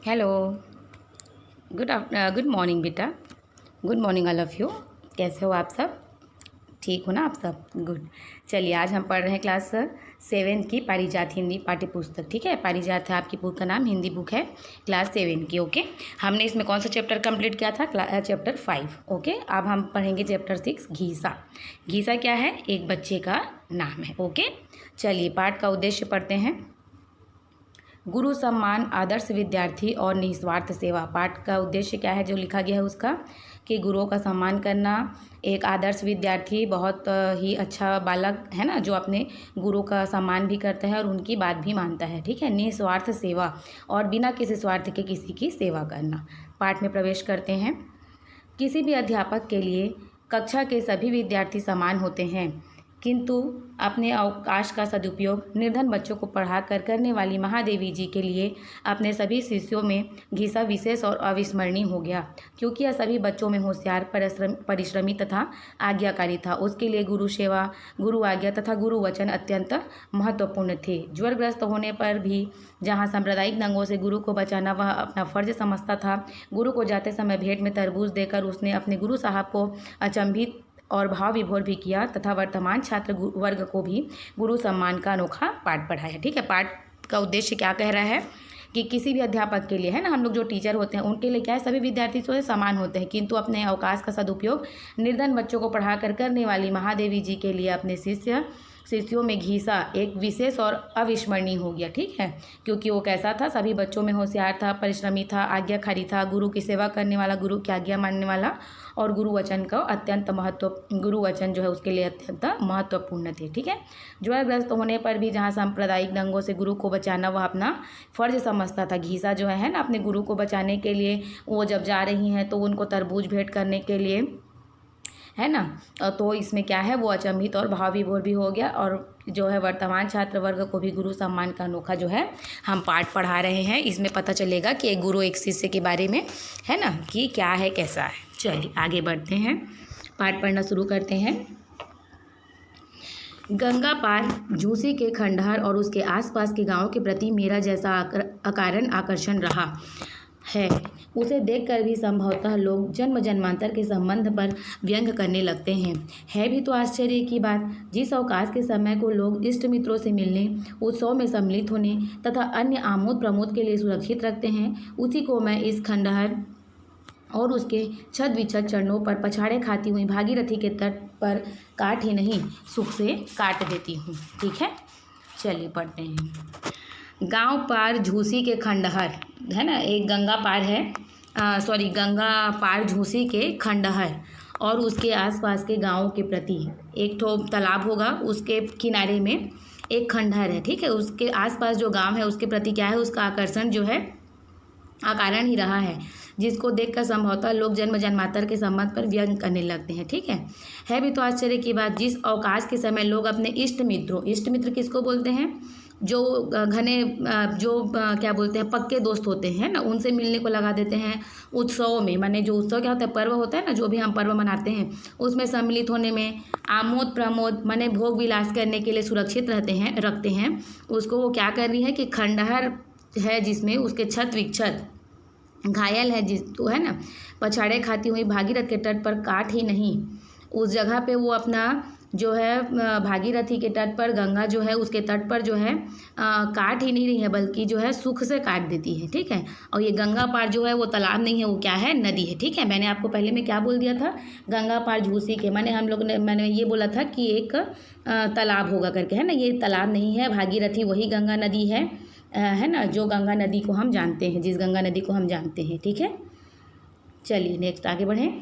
Hello. Good morning बेटा। Good morning all of you. कैसे हो आप सब? ठीक हो ना आप सब? गुड। चलिए आज हम पढ़ रहे हैं क्लास 7 की पारिजात हिंदी पाठ्य पुस्तक। ठीक है, पारिजात है आपकी बुक का नाम, हिंदी बुक है क्लास 7 की। ओके, हमने इसमें कौन सा चैप्टर कंप्लीट किया था? चैप्टर 5। ओके, अब हम पढ़ेंगे चैप्टर 6 घीसा। घीसा क्या है? एक बच्चे का नाम है। ओके, चलिए पाठ का उद्देश्य पढ़ते हैं। गुरु सम्मान, आदर्श विद्यार्थी और निस्वार्थ सेवा। पाठ का उद्देश्य क्या है जो लिखा गया है उसका? कि गुरुओं का सम्मान करना, एक आदर्श विद्यार्थी बहुत ही अच्छा बालक है ना, जो अपने गुरु का सम्मान भी करता है और उनकी बात भी मानता है। ठीक है, निस्वार्थ सेवा और बिना किसी स्वार्थ के किसी की सेवा करना। पाठ में प्रवेश करते हैं। किसी भी अध्यापक के लिए कक्षा के सभी विद्यार्थी समान होते हैं, किंतु अपने अवकाश का सदुपयोग निर्धन बच्चों को पढ़ाकर करने वाली महादेवी जी के लिए अपने सभी शिष्यों में घीसा विशेष और अविस्मरणीय हो गया, क्योंकि यह सभी बच्चों में होशियार, परिश्रमी तथा आज्ञाकारी था। उसके लिए गुरु सेवा, गुरु आज्ञा तथा गुरु वचन अत्यंत महत्वपूर्ण थे। ज्वरग्रस्त होने पर भी जहाँ सांप्रदायिक दंगों से गुरु को बचाना वह अपना फर्ज समझता था, गुरु को जाते समय भेंट में तरबूज देकर उसने अपने गुरु साहब को अचंभित और भाव विभोर भी किया तथा वर्तमान छात्र वर्ग को भी गुरु सम्मान का अनोखा पाठ पढ़ाया। ठीक है, पाठ का उद्देश्य क्या कह रहा है कि किसी भी अध्यापक के लिए है ना, हम लोग जो टीचर होते हैं उनके लिए क्या है, सभी विद्यार्थी जो है समान होते हैं, किंतु अपने अवकाश का सदुपयोग निर्धन बच्चों को पढ़ाकर करने वाली महादेवी जी के लिए अपने शिष्यों में घीसा एक विशेष और अविस्मरणीय हो गया। ठीक है, क्योंकि वो कैसा था? सभी बच्चों में होशियार था, परिश्रमी था, आज्ञाकारी था, गुरु की सेवा करने वाला, गुरु की आज्ञा मानने वाला और गुरु वचन का गुरु वचन जो है उसके लिए अत्यंत महत्वपूर्ण थे। ठीक है, ज्वरग्रस्त होने पर भी जहाँ सांप्रदायिक दंगों से गुरु को बचाना वह अपना फर्ज समझता था। घीसा जो है ना, अपने गुरु को बचाने के लिए वो जब जा रही हैं तो उनको तरबूज भेंट करने के लिए है ना, तो इसमें क्या है, वो अचंभित और भाव विभोर भी हो गया। और जो है वर्तमान छात्र वर्ग को भी गुरु सम्मान का अनोखा जो है हम पाठ पढ़ा रहे हैं। इसमें पता चलेगा कि एक गुरु एक शिष्य के बारे में है ना, कि क्या है, कैसा है। चलिए आगे बढ़ते हैं, पाठ पढ़ना शुरू करते हैं। गंगा पार झूसी के खंडहर और उसके आसपास के गांवों के प्रति मेरा जैसा अकारण आकर्षण रहा है, उसे देखकर भी संभवतः लोग जन्म जन्मांतर के संबंध पर व्यंग करने लगते हैं। है भी तो आश्चर्य की बात, जिस अवकाश के समय को लोग इष्ट मित्रों से मिलने, उत्सव में सम्मिलित होने तथा अन्य आमोद प्रमोद के लिए सुरक्षित रखते हैं, उसी को मैं इस खंडहर और उसके छद विछद चरणों पर पछाड़े खाती हुई भागीरथी के तट पर काट ही नहीं, सुख से काट देती हूँ। ठीक है, चलिए पढ़ते हैं। गांव पार झूसी के खंडहर है ना, एक गंगा पार है, गंगा पार झूसी के खंडहर और उसके आसपास के गांवों के प्रति एक ठो तालाब होगा, उसके किनारे में एक खंडहर है। ठीक है, उसके आसपास जो गांव है उसके प्रति क्या है, उसका आकर्षण जो है अकारण ही रहा है, जिसको देखकर संभवतः लोग जन्म जन्मांतर के संबंध पर व्यंग करने लगते हैं। ठीक है भी तो आश्चर्य की बात, जिस अवकाश के समय लोग अपने इष्ट मित्र किसको बोलते हैं? जो घने क्या बोलते हैं, पक्के दोस्त होते हैं ना, उनसे मिलने को लगा देते हैं उत्सवों में। माने जो उत्सव क्या होता है, पर्व होता है ना, जो भी हम पर्व मनाते हैं उसमें सम्मिलित होने में, आमोद प्रमोद माने भोग विलास करने के लिए सुरक्षित रखते हैं। उसको वो क्या कर रही है कि खंडहर है जिसमें उसके छत विक्षत घायल है, जिस तो है ना, पछाड़े खाती हुई भागीरथ के तट पर काट ही नहीं, उस जगह पे वो अपना जो है भागीरथी के तट पर, गंगा जो है उसके तट पर जो है काट ही नहीं रही है, बल्कि जो है सुख से काट देती है। ठीक है, और ये गंगा पार जो है वो तालाब नहीं है, वो क्या है, नदी है। ठीक है, मैंने आपको पहले में क्या बोल दिया था, गंगा पार झूसी के, मैंने ये बोला था कि एक तालाब होगा करके, है ना, ये तालाब नहीं है, भागीरथी वही गंगा नदी है ना, जो गंगा नदी को हम जानते हैं, जिस गंगा नदी को हम जानते हैं। ठीक है, चलिए नेक्स्ट आगे बढ़ें।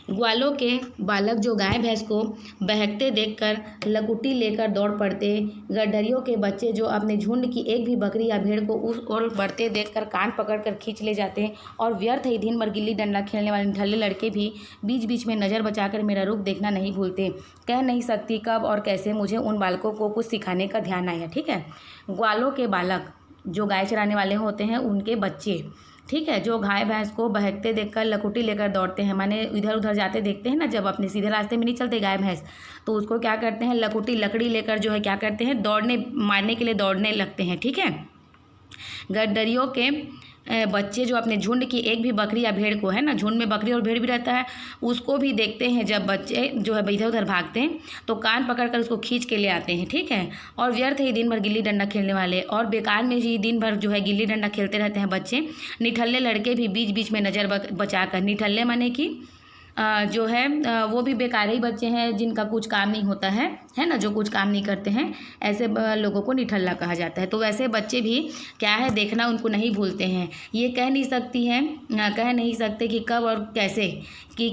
ग्वालों के बालक जो गाय भैंस को बहकते देखकर लकुटी लेकर दौड़ पड़ते, गड्ढरियों के बच्चे जो अपने झुंड की एक भी बकरी या भेड़ को उस ओर बढ़ते देखकर कान पकड़कर खींच ले जाते, और व्यर्थ ही दिन भर गिल्ली डंडा खेलने वाले ढल्ले लड़के भी बीच बीच में नज़र बचाकर मेरा रुख देखना नहीं भूलते। कह नहीं सकती कब और कैसे मुझे उन बालकों को कुछ सिखाने का ध्यान आया। ठीक है, ग्वालों के बालक जो गाय चराने वाले होते हैं उनके बच्चे, ठीक है, जो गाय भैंस को बहकते देखकर लकुटी लेकर दौड़ते हैं, माने इधर उधर जाते देखते हैं ना, जब अपने सीधे रास्ते में नहीं चलते गाय भैंस, तो उसको क्या करते हैं, लकुटी लकड़ी लेकर जो है क्या करते हैं, दौड़ने मारने के लिए दौड़ने लगते हैं। ठीक है, गद्दरियों के बच्चे जो अपने झुंड की एक भी बकरी या भेड़ को, है ना, झुंड में बकरी और भेड़ भी रहता है, उसको भी देखते हैं जब बच्चे जो है इधर उधर भागते हैं तो कान पकड़कर उसको खींच के ले आते हैं, ठीक है। और व्यर्थ ही दिन भर गिल्ली डंडा खेलने वाले और बेकार में ही दिन भर जो है गिल्ली डंडा खेलते रहते हैं बच्चे। निठल्ले लड़के भी बीच बीच में नज़र बचाकर, निठल्ले माने कि जो है वो भी बेकार ही बच्चे हैं जिनका कुछ काम नहीं होता है ना, जो कुछ काम नहीं करते हैं, ऐसे लोगों को निठल्ला कहा जाता है। तो वैसे बच्चे भी क्या है, देखना उनको नहीं भूलते हैं। ये कह नहीं सकते कि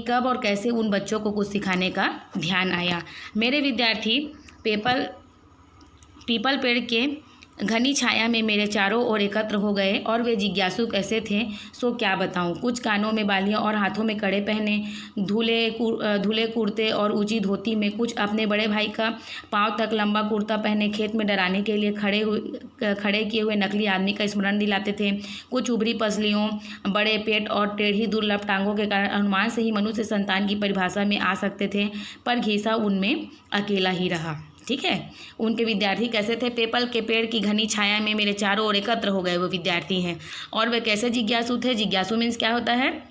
कब और कैसे उन बच्चों को कुछ सिखाने का ध्यान आया। मेरे विद्यार्थी पीपल पेड़ के घनी छाया में मेरे चारों ओर एकत्र हो गए और वे जिज्ञासु कैसे थे सो क्या बताऊं। कुछ कानों में बालियां और हाथों में कड़े पहने, धुले कुर्ते और ऊंची धोती में, कुछ अपने बड़े भाई का पांव तक लंबा कुर्ता पहने खेत में डराने के लिए खड़े किए हुए नकली आदमी का स्मरण दिलाते थे। कुछ उभरी पसलियों, बड़े पेट और टेढ़ी दुर्लभ टांगों के कारण अनुमान से ही मनुष्य संतान की परिभाषा में आ सकते थे, पर घीसा उनमें अकेला ही रहा, ठीक है। उनके विद्यार्थी कैसे थे? पीपल के पेड़ की घनी छाया में मेरे चारों ओर एकत्र हो गए वो विद्यार्थी हैं। और वे कैसे जिज्ञासु थे? जिज्ञासु मीन्स क्या होता है?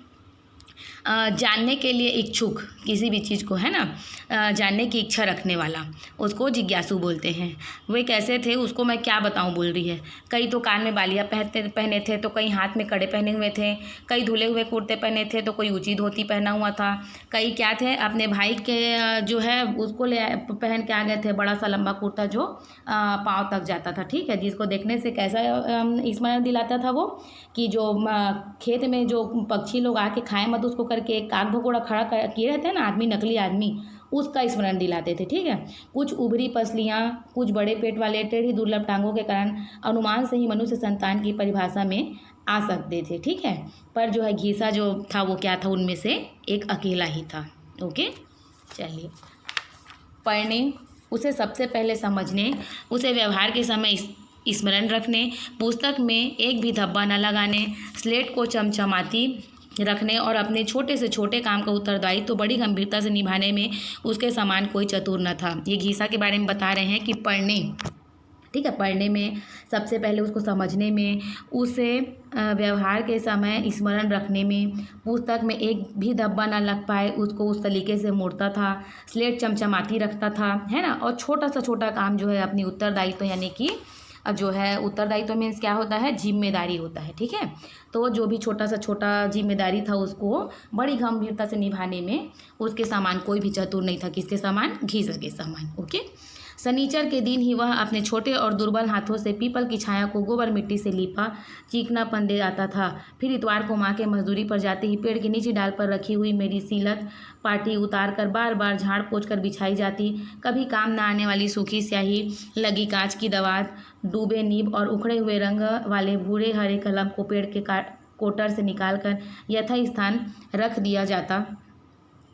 जानने के लिए इच्छुक, किसी भी चीज़ को, है ना, जानने की इच्छा रखने वाला, उसको जिज्ञासु बोलते हैं। वे कैसे थे उसको मैं क्या बताऊं बोल रही है। कई तो कान में बालियाँ पहने थे, तो कई हाथ में कड़े पहने हुए थे, कई धुले हुए कुर्ते पहने थे, तो कोई ऊंची धोती पहना हुआ था, कई क्या थे, अपने भाई के जो है उसको पहन के आ गए थे, बड़ा सा लंबा कुर्ता जो पाँव तक जाता था, ठीक है। जिसको देखने से कैसा स्मरण दिलाता था वो, कि जो खेत में जो पक्षी लोग आके खाएं मत उसको करके एक काग भगोड़ा खड़ा किए रहते हैं ना आदमी, नकली आदमी, उसका स्मरण दिलाते थे, ठीक है। कुछ उभरी पसलियाँ, कुछ बड़े पेट वाले, टेढ़ी दुर्लभ टांगों के कारण अनुमान से ही मनुष्य संतान की परिभाषा में आ सकते थे, ठीक है। पर जो है घीसा जो था वो क्या था, उनमें से एक अकेला ही था। ओके, चलिए। पढ़ने, उसे सबसे पहले समझने, उसे व्यवहार के समय स्मरण रखने, पुस्तक में एक भी धब्बा न लगाने, स्लेट को चमचमाती रखने और अपने छोटे से छोटे काम का उत्तरदायित्व तो बड़ी गंभीरता से निभाने में उसके समान कोई चतुर न था। ये घीसा के बारे में बता रहे हैं कि पढ़ने, ठीक है, पढ़ने में सबसे पहले उसको समझने में, उसे व्यवहार के समय स्मरण रखने में, पुस्तक में एक भी धब्बा ना लग पाए उसको उस तरीके से मोड़ता था, स्लेट चमचमाती रखता था, है ना। और छोटा सा छोटा काम जो है अपनी उत्तरदायित्व, यानी कि अब जो है उत्तरदायित्व मीन्स क्या होता है, जिम्मेदारी होता है, ठीक है। तो जो भी छोटा सा छोटा जिम्मेदारी था उसको बड़ी गंभीरता से निभाने में उसके समान कोई भी चतुर नहीं था। किसके समान? घीसा के समान। ओके। शनिचर के दिन ही वह अपने छोटे और दुर्बल हाथों से पीपल की छाया को गोबर मिट्टी से लीपा चिकनापन दे आता था। फिर इतवार को माँ के मजदूरी पर जाते ही पेड़ की नीचे डाल पर रखी हुई मेरी सीलत पाटी उतार कर बार बार झाड़ पोंछ कर बिछाई जाती। कभी काम न आने वाली सूखी स्याही, लगी कांच की दवात, डूबे नीब और उखड़े हुए रंग वाले भूरे हरे कलम को पेड़ के कोटर से निकालकर यथास्थान रख दिया जाता।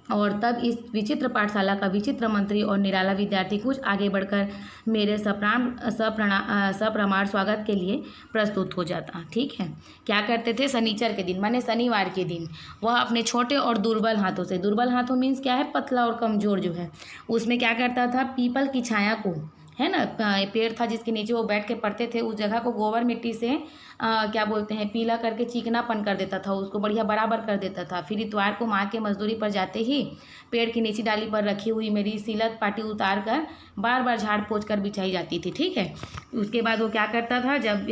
और तब इस विचित्र पाठशाला का विचित्र मंत्री और निराला विद्यार्थी कुछ आगे बढ़कर मेरे सप्रमाण स्वागत के लिए प्रस्तुत हो जाता। ठीक है, क्या करते थे? शनिचर के दिन माने शनिवार के दिन वह अपने छोटे और दुर्बल हाथों से, दुर्बल हाथों मीन्स क्या है, पतला और कमज़ोर जो है, उसमें क्या करता था, पीपल की छाया को, है ना, पेड़ था जिसके नीचे वो बैठ के पढ़ते थे, उस जगह को गोबर मिट्टी से क्या बोलते हैं, पीला करके चिकनापन कर देता था, उसको बढ़िया बराबर कर देता था। फिर इतवार को माँ के मजदूरी पर जाते ही पेड़ की नीची डाली पर रखी हुई मेरी सीलत पाटी उतार कर बार बार झाड़ पोंछ कर बिछाई जाती थी। ठीक है, उसके बाद वो क्या करता था, जब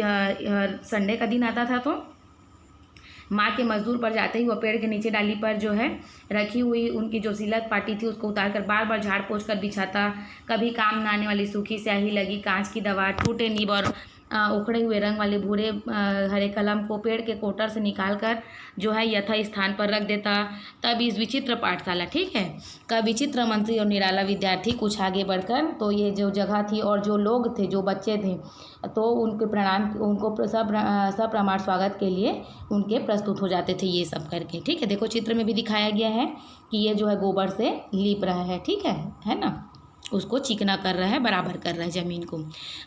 संडे का दिन आता था तो माँ के मजदूर पर जाते ही वो पेड़ के नीचे डाली पर जो है रखी हुई उनकी जो सिलत पाटी थी उसको उतार कर बार बार झाड़ पोंछ कर बिछाता। कभी काम न आने वाली सूखी स्याही, लगी कांच की दवा, टूटे नीब और उखड़े हुए रंग वाले भूरे हरे कलम को पेड़ के कोटर से निकालकर जो है यथा स्थान पर रख देता। तब इस विचित्र पाठशाला, ठीक है, का विचित्र मंत्री और निराला विद्यार्थी कुछ आगे बढ़कर, तो ये जो जगह थी और जो लोग थे, जो बच्चे थे, तो उनके प्रणाम, उनको सप्रमाण स्वागत के लिए उनके प्रस्तुत हो जाते थे ये सब करके। ठीक है, देखो चित्र में भी दिखाया गया है कि ये जो है गोबर से लीप रहा है। ठीक है ना। उसको चिकना कर रहा है, बराबर कर रहा है ज़मीन को।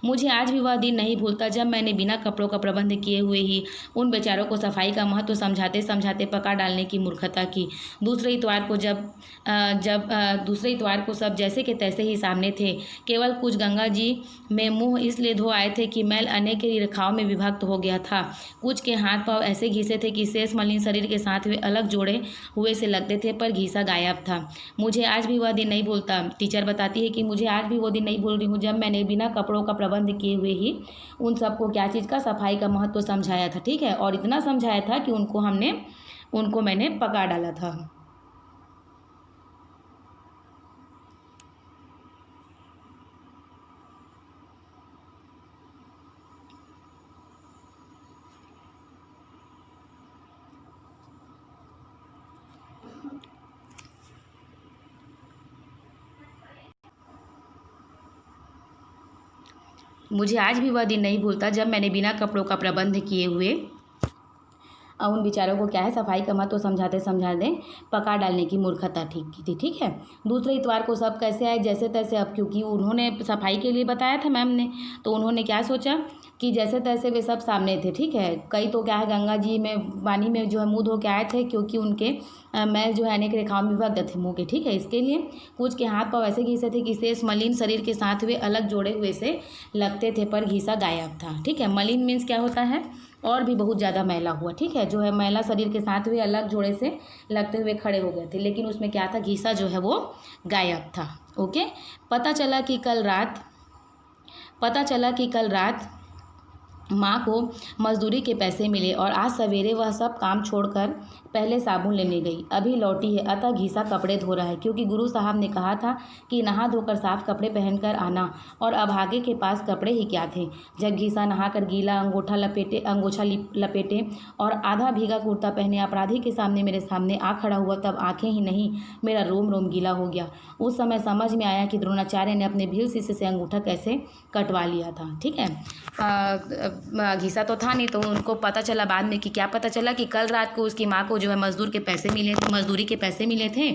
मुझे आज भी वह दिन नहीं भूलता जब मैंने बिना कपड़ों का प्रबंध किए हुए ही उन बेचारों को सफाई का महत्व समझाते समझाते पका डालने की मूर्खता की। दूसरे इतवार को दूसरे इतवार को सब जैसे के तैसे ही सामने थे। केवल कुछ गंगा जी में मुंह इसलिए धो आए थे कि मैल अनेक के रेखाओं में विभक्त हो गया था। कुछ के हाथ पांव ऐसे घिसे थे कि शेष मलिन शरीर के साथ वे अलग जोड़े हुए से लगते थे, पर घिसा गायब था। मुझे आज भी वह दिन नहीं भूलता। टीचर बताती है कि मुझे आज भी वो दिन नहीं भूल रही हूँ जब मैंने बिना कपड़ों का प्रबंध किए हुए ही उन सबको क्या चीज़ का, सफाई का महत्व समझाया था। ठीक है, और इतना समझाया था कि उनको मैंने पका डाला था। मुझे आज भी वह दिन नहीं भूलता जब मैंने बिना कपड़ों का प्रबंध किए हुए उन बेचारों को क्या है, सफाई का महत्व समझाते समझाते पका डालने की मूर्खता ठीक की थी। ठीक है, दूसरे इतवार को सब कैसे आए, जैसे तैसे। अब क्योंकि उन्होंने सफाई के लिए बताया था मैम ने, तो उन्होंने क्या सोचा कि जैसे तैसे वे सब सामने थे। ठीक है, कई तो क्या है गंगा जी में पानी में जो है मुँह धो के आए थे, क्योंकि उनके मैल जो है अनेक रेखाओं में विभक्त थे मुँह के। ठीक है, इसके लिए कुछ के हाथ पाँव ऐसे घिसे थे कि शेष मलिन शरीर के साथ वे अलग जोड़े हुए से लगते थे, पर घिसा गायब था। ठीक है, मलिन मीन्स क्या होता है, और भी बहुत ज़्यादा मैला हुआ। ठीक है, जो है मैला शरीर के साथ वे अलग जोड़े से लगते हुए खड़े हो गए थे, लेकिन उसमें क्या था, घिसा जो है वो गायब था। ओके, पता चला कि कल रात माँ को मजदूरी के पैसे मिले और आज सवेरे वह सब काम छोड़कर पहले साबुन लेने गई। अभी लौटी है, अतः घिसा कपड़े धो रहा है, क्योंकि गुरु साहब ने कहा था कि नहा धोकर साफ कपड़े पहनकर आना, और अभागे के पास कपड़े ही क्या थे। जब घिसा नहाकर गीला अंगोछा लपेटे और आधा भीगा कुर्ता पहने अपराधी के सामने मेरे सामने आ खड़ा हुआ, तब आंखें ही नहीं मेरा रोम रोम गीला हो गया। उस समय समझ में आया कि द्रोणाचार्य ने अपने भील शीशे से अंगूठा कैसे कटवा लिया था। ठीक है, घिसा तो था नहीं, तो उनको पता चला बाद में कि क्या पता चला कि कल रात को उसकी माँ को जो है मजदूरी के पैसे मिले थे,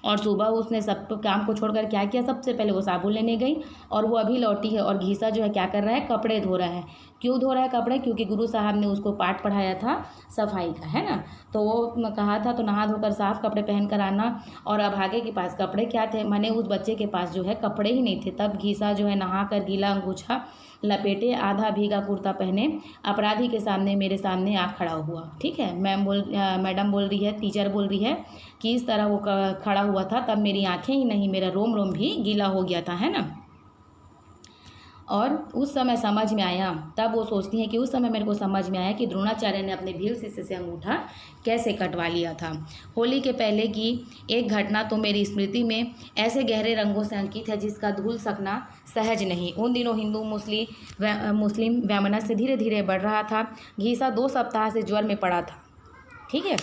और सुबह उसने सब काम को छोड़कर क्या किया, सबसे पहले वो साबुन लेने गई, और वो अभी लौटी है, और घिसा जो है क्या कर रहा है, कपड़े धो रहा है। क्यों धो रहा है कपड़े, क्योंकि गुरु साहब ने उसको पाठ पढ़ाया था सफाई का, है ना। तो वो कहा था तो नहा धोकर साफ कपड़े पहन कर आना, और अभागे के पास कपड़े क्या थे, माने उस बच्चे के पास जो है कपड़े ही नहीं थे। तब घिसा जो है नहा कर गीला अंगूछा लपेटे आधा भीगा कुर्ता पहने अपराधी के सामने मेरे सामने आ खड़ा हुआ। ठीक है, मैडम बोल रही है, टीचर बोल रही है कि इस तरह वो खड़ा हुआ था, तब मेरी आंखें ही नहीं मेरा रोम रोम भी गीला हो गया था, है ना। और उस समय समझ में आया, तब वो सोचती हैं कि उस समय मेरे को समझ में आया कि द्रोणाचार्य ने अपने भील शीशे से अंगूठा कैसे कटवा लिया था। होली के पहले की एक घटना तो मेरी स्मृति में ऐसे गहरे रंगों से अंकित है जिसका धुल सकना सहज नहीं। उन दिनों हिंदू मुस्लिम वैमनस्य धीरे धीरे बढ़ रहा था। घिसा 2 सप्ताह से ज्वर में पड़ा था। ठीक है,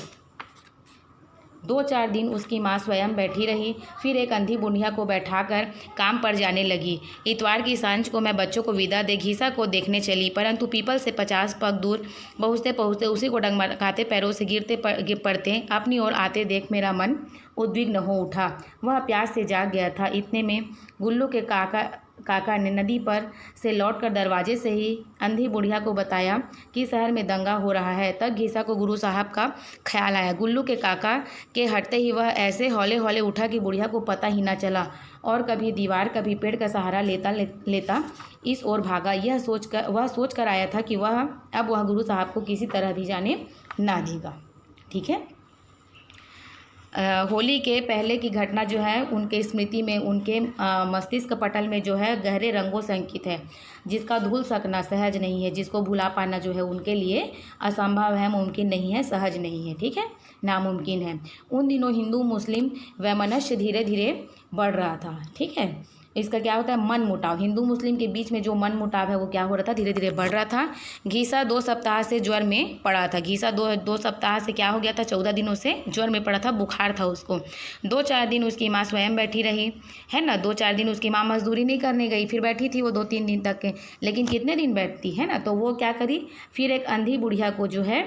2-4 दिन उसकी माँ स्वयं बैठी रही, फिर एक अंधी बुढ़िया को बैठाकर काम पर जाने लगी। इतवार की सांझ को मैं बच्चों को विदा दे घिसा को देखने चली, परंतु पीपल से 50 पग दूर पहुँचते पहुँचते उसी को डगमगाते पैरों से गिरते पड़ते अपनी ओर आते देख मेरा मन उद्विग्न हो उठा। वह प्यास से जाग गया था। इतने में गुल्लू के काका ने नदी पर से लौटकर दरवाजे से ही अंधी बुढ़िया को बताया कि शहर में दंगा हो रहा है। तब घिसा को गुरु साहब का ख्याल आया। गुल्लू के काका के हटते ही वह ऐसे हौले हौले उठा कि बुढ़िया को पता ही ना चला, और कभी दीवार कभी पेड़ का सहारा लेता इस ओर भागा। वह सोच कर आया था कि अब वह गुरु साहब को किसी तरह भी जाने ना देगा। ठीक है, होली के पहले की घटना जो है उनके स्मृति में, उनके मस्तिष्क पटल में जो है गहरे रंगों से अंकित है, जिसका धुल सकना सहज नहीं है, जिसको भुला पाना जो है उनके लिए असंभव है, मुमकिन नहीं है, सहज नहीं है। ठीक है, नामुमकिन है। उन दिनों हिंदू मुस्लिम वैमनस्य धीरे धीरे बढ़ रहा था। ठीक है, इसका क्या होता है, मन मुटाव। हिंदू मुस्लिम के बीच में जो मन मुटाव है वो क्या हो रहा था, धीरे धीरे बढ़ रहा था। घिसा 2 सप्ताह से ज्वर में पड़ा था। घिसा दो सप्ताह से क्या हो गया था, 14 दिनों से ज्वर में पड़ा था, बुखार था उसको। 2-4 दिन उसकी माँ स्वयं बैठी रही, है ना। 2-4 दिन उसकी माँ मजदूरी नहीं करने गई, फिर बैठी थी वो 2-3 दिन तक के। लेकिन कितने दिन बैठती है ना, तो वो क्या करी, फिर एक अंधी बुढ़िया को जो है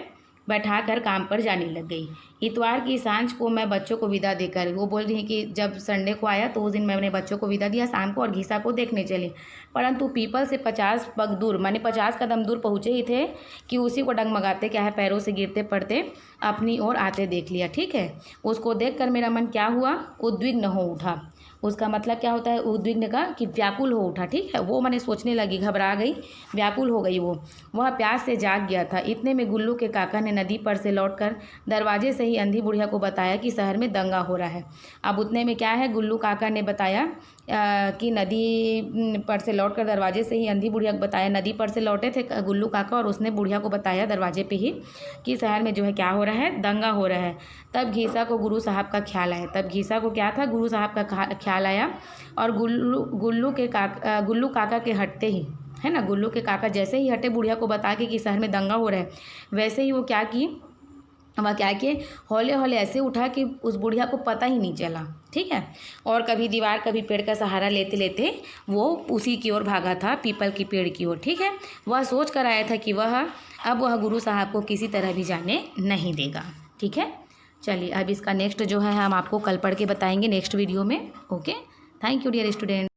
बैठाकर काम पर जाने लग गई। इतवार की सांझ को मैं बच्चों को विदा देकर, वो बोल रही है कि जब संडे को आया तो उस दिन मैंने बच्चों को विदा दिया शाम को और घिसा को देखने चले, परंतु पीपल से 50 पग दूर, माने 50 कदम दूर पहुँचे ही थे कि उसी को डगमगाते क्या है पैरों से गिरते पड़ते अपनी ओर आते देख लिया। ठीक है, उसको देखकर मेरा मन क्या हुआ, उद्विग्न हो उठा। उसका मतलब क्या होता है उद्विग्न का, कि व्याकुल हो उठा। ठीक है, वो मैंने सोचने लगी, घबरा गई, व्याकुल हो गई वो। वह प्यास से जाग गया था। इतने में गुल्लू के काका ने नदी पर से लौटकर दरवाजे से ही अंधी बुढ़िया को बताया कि शहर में दंगा हो रहा है। अब उतने में क्या है, गुल्लू काका ने बताया कि नदी पर से लौटकर दरवाजे से ही अंधी बुढ़िया को बताया, नदी पर से लौटे थे गुल्लू काका और उसने बुढ़िया को बताया दरवाजे पे ही कि शहर में जो है क्या हो रहा है, दंगा हो रहा है। तब घीसा को गुरु साहब का ख्याल आया। तब घीसा को क्या था, गुरु साहब का ख्याल आया। और गुल्लू काका के हटते ही, है ना, गुल्लू के काका जैसे ही हटे बुढ़िया को बता के कि शहर में दंगा हो रहा है, वैसे ही वो क्या किए, हौले हौले ऐसे उठा कि उस बुढ़िया को पता ही नहीं चला। ठीक है, और कभी दीवार कभी पेड़ का सहारा लेते लेते वो उसी की ओर भागा था, पीपल की पेड़ की ओर। ठीक है, वह सोच कर आया था कि वह गुरु साहब को किसी तरह भी जाने नहीं देगा। ठीक है, चलिए अब इसका नेक्स्ट जो है हम आपको कल पढ़ के बताएंगे नेक्स्ट वीडियो में। Okay, thank you dear student.